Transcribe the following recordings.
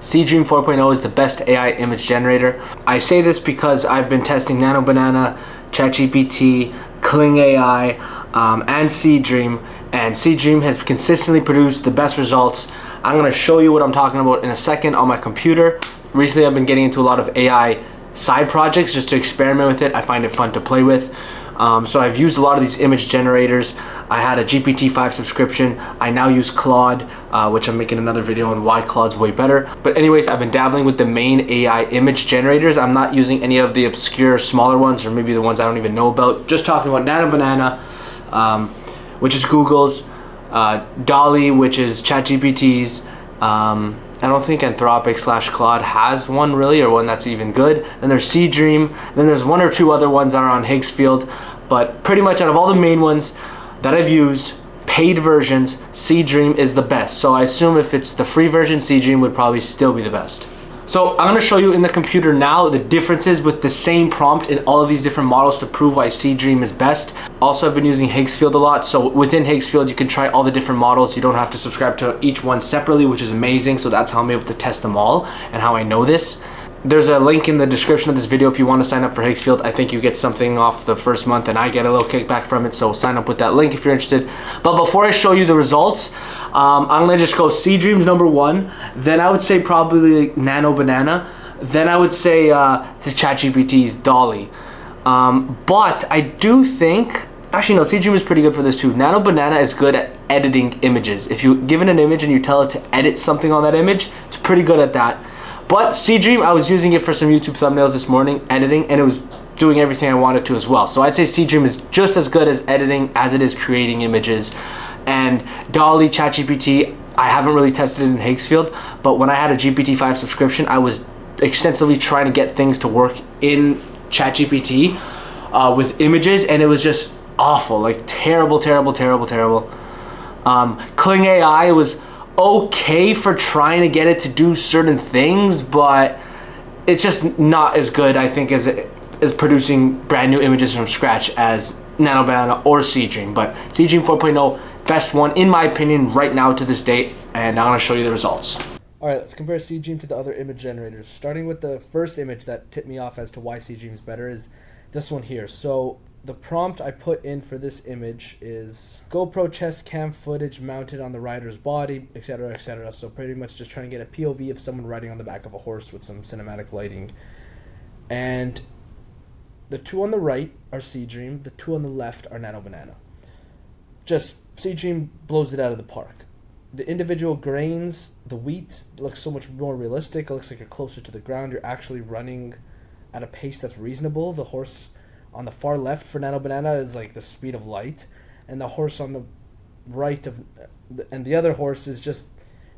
Seedream 4.0 is the best AI image generator. I say this because I've been testing Nano Banana, ChatGPT, Kling AI, and Seedream, and Seedream has consistently produced the best results. I'm going to show you what I'm talking about in a second on my computer. Recently I've been getting into a lot of AI side projects just to experiment with it. I find it fun to play with. So I've used a lot of these image generators. I had a GPT-5 subscription. I now use Claude, which I'm making another video on why Claude's way better. But anyways, I've been dabbling with the main AI image generators. I'm not using any of the obscure smaller ones, or maybe the ones I don't even know about. Just talking about Nano Banana, which is Google's, DALL-E, which is ChatGPT's. I don't think Anthropic / Claude has one really, or one that's even good. Then there's Seedream. Then there's one or two other ones that are on Higgsfield. But pretty much out of all the main ones that I've used, paid versions, Seedream is the best. So I assume if it's the free version, Seedream would probably still be the best. So I'm going to show you in the computer now the differences with the same prompt in all of these different models to prove why Seedream is best. Also, I've been using Higgsfield a lot. So within Higgsfield, you can try all the different models. You don't have to subscribe to each one separately, which is amazing. So that's how I'm able to test them all and how I know this. There's a link in the description of this video if you want to sign up for Higgsfield. I think you get something off the first month and I get a little kickback from it. So sign up with that link if you're interested. But before I show you the results, I'm going to just go Seedream's number one. Then I would say probably Nano Banana. Then I would say the ChatGPT's DALL-E. But I do think, actually no, Seedream is pretty good for this too. Nano Banana is good at editing images. If you're given an image and you tell it to edit something on that image, it's pretty good at that. But Seedream, I was using it for some YouTube thumbnails this morning, editing, and it was doing everything I wanted to as well. So I'd say Seedream is just as good as editing as it is creating images. And DALL-E, ChatGPT, I haven't really tested it in Higgsfield, but when I had a GPT-5 subscription, I was extensively trying to get things to work in ChatGPT with images, and it was just awful, like terrible. Kling AI was okay for trying to get it to do certain things, but it's just not as good, I think, as producing brand new images from scratch as Nano Banana or Seedream. But Seedream 4.0, best one in my opinion right now to this date, and I'm going to show you the results. Alright, let's compare Seedream to the other image generators. Starting with the first image that tipped me off as to why Seedream is better is this one here. So the prompt I put in for this image is GoPro chest cam footage mounted on the rider's body, etc., etc. So pretty much just trying to get a POV of someone riding on the back of a horse with some cinematic lighting. And the two on the right are Seedream, the two on the left are Nano Banana. Just Seedream blows it out of the park. The individual grains, the wheat, looks so much more realistic. It looks like you're closer to the ground. You're actually running at a pace that's reasonable. The horse on the far left for Nano Banana is like the speed of light, and the horse on the right and the other horse is just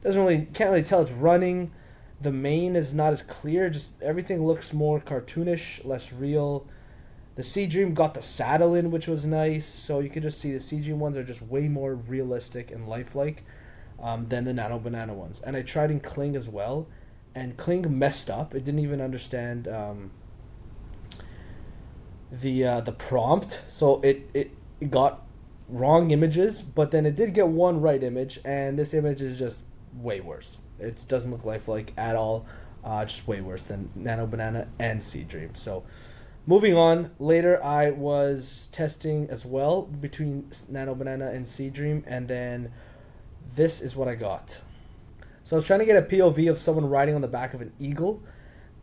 can't really tell it's running. The mane is not as clear. Just everything looks more cartoonish, less real. The Seedream got the saddle in, which was nice. So you could just see the Seedream ones are just way more realistic and lifelike than the Nano Banana ones. And I tried in Kling as well, and Kling messed up. It didn't even understand the prompt, so it got wrong images, but then it did get one right image, and this image is just way worse. It doesn't look lifelike at all, just way worse than Nano Banana and Seedream. So moving on, later I was testing as well between Nano Banana and Seedream, and then this is what I got. So I was trying to get a POV of someone riding on the back of an eagle,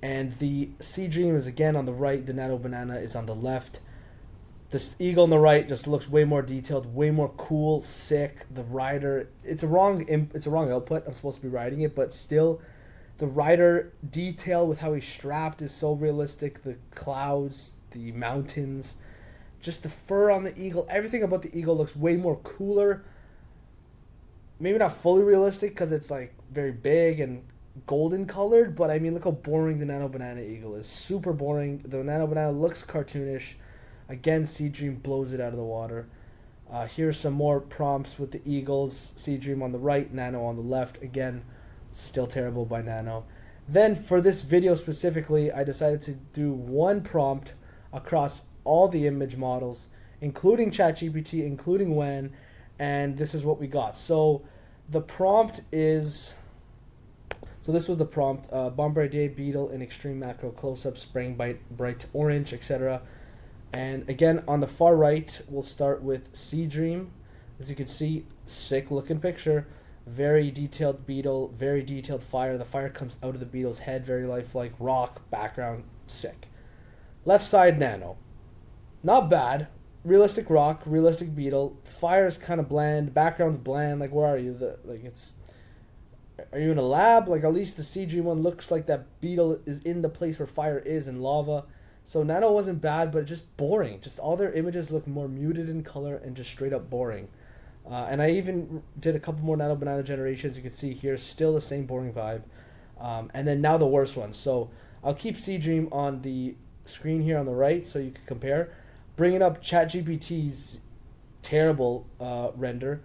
and the Seedream is again on the right, the Nano Banana is on the left. This eagle on the right just looks way more detailed, way more cool, sick. The rider, it's a wrong output. I'm supposed to be riding it, but still, the rider detail with how he's strapped is so realistic. The clouds, the mountains, just the fur on the eagle, everything about the eagle looks way more cooler. Maybe not fully realistic because it's like very big and golden colored, but I mean, look how boring the Nano Banana eagle is. Super boring. The Nano Banana looks cartoonish. Again, Seedream blows it out of the water. Here's some more prompts with the eagles. Seedream on the right, Nano on the left. Again, still terrible by Nano. Then for this video specifically, I decided to do one prompt across all the image models, including ChatGPT, including WEN, and this is what we got. So The prompt is, so this was the prompt, Bombardier Beetle in extreme macro close-up, spraying bright orange, etc. And again, on the far right, we'll start with Seedream. As you can see, sick looking picture. Very detailed beetle, very detailed fire. The fire comes out of the beetle's head, very lifelike. Rock, background, sick. Left side, Nano. Not bad. Realistic rock, realistic beetle. Fire is kind of bland. Background's bland. Like, where are you? Are you in a lab? Like, at least the Seedream one looks like that beetle is in the place where fire is in lava. So Nano wasn't bad, but just boring. Just all their images look more muted in color and just straight up boring. And I even did a couple more Nano Banana generations. You can see here, still the same boring vibe. And then now the worst one. So I'll keep Seedream on the screen here on the right so you can compare. Bringing up ChatGPT's terrible render.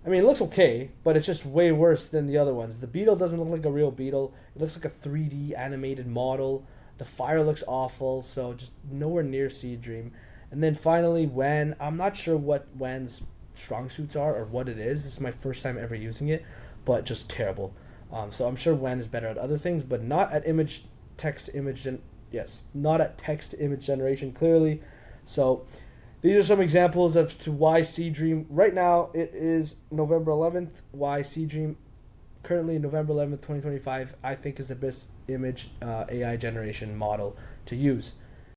I mean, it looks okay, but it's just way worse than the other ones. The beetle doesn't look like a real beetle. It looks like a 3D animated model. The fire looks awful, so just nowhere near Seedream. And then finally, Wen. I'm not sure what Wen's strong suits are or what it is. This is my first time ever using it, but just terrible. So I'm sure Wen is better at other things, but not at not at text image generation, clearly. So these are some examples as to why Seedream, right now it is November 11th, why Seedream currently November 11th, 2025, I think is the best image AI generation model to use.